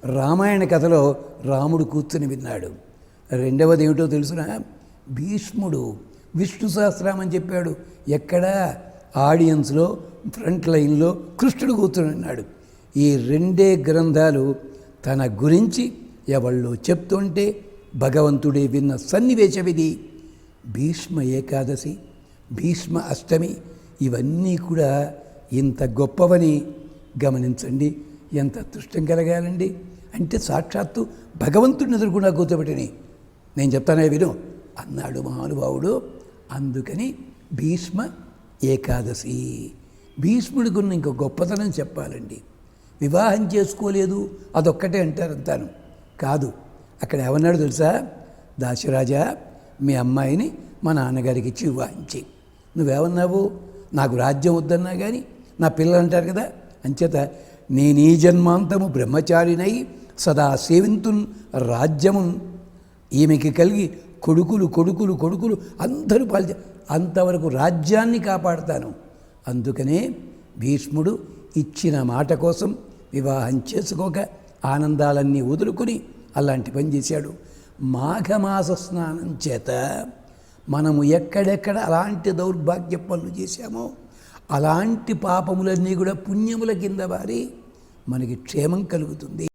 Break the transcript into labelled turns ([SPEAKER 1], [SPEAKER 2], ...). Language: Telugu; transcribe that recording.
[SPEAKER 1] రామాయణ కథలో రాముడు కూర్చుని విన్నాడు. రెండవది ఏమిటో తెలుసునా, భీష్ముడు విష్ణు సహస్రనామం అని చెప్పాడు. ఎక్కడ? ఆడియన్స్లో ఫ్రంట్ లైన్లో కృష్ణుడు కూర్చుని విన్నాడు. ఈ రెండే గ్రంథాలు తన గురించి ఎవళ్ళు చెప్తుంటే భగవంతుడే విన్న సన్నివేశం ఇది. భీష్మ ఏకాదశి, భీష్మ అష్టమి ఇవన్నీ కూడా ఇంత గొప్పవని గమనించండి. ఎంత అదృష్టం కలగాలండి. అంటే సాక్షాత్తు భగవంతుడిని ఎదురుకుండా కూర్చోబెట్టని నేను చెప్తానే విను అన్నాడు మహానుభావుడు. అందుకని భీష్మ ఏకాదశి. భీష్ముడికి ఉన్న ఇంకో గొప్పతనం చెప్పాలండి. వివాహం చేసుకోలేదు అదొక్కటే అంటారంతాను కాదు. అక్కడ ఏమన్నాడు తెలుసా? దాశరాజా, మీ అమ్మాయిని మా నాన్నగారికి ఇచ్చి వివాహించి. నువ్వేమన్నావు? నాకు రాజ్యం వద్దన్నా కానీ నా పిల్లలు అంటారు కదా. అంచేత నేను ఈ జన్మాంతము బ్రహ్మచారినై సదా సేవింతున్ రాజ్యమున్, ఈమెకి కలిగి కొడుకులు కొడుకులు కొడుకులు అందరూ అంతవరకు రాజ్యాన్ని కాపాడుతాను. అందుకనే భీష్ముడు ఇచ్చిన మాట కోసం వివాహం చేసుకోక ఆనందాలన్నీ వదులుకొని అలాంటి పని చేశాడు. మాఘమాస స్నానం చేత మనము ఎక్కడెక్కడ అలాంటి దౌర్భాగ్య పనులు చేశామో అలాంటి పాపములన్నీ కూడా పుణ్యముల కింద వారి మనకి క్షేమం కలుగుతుంది.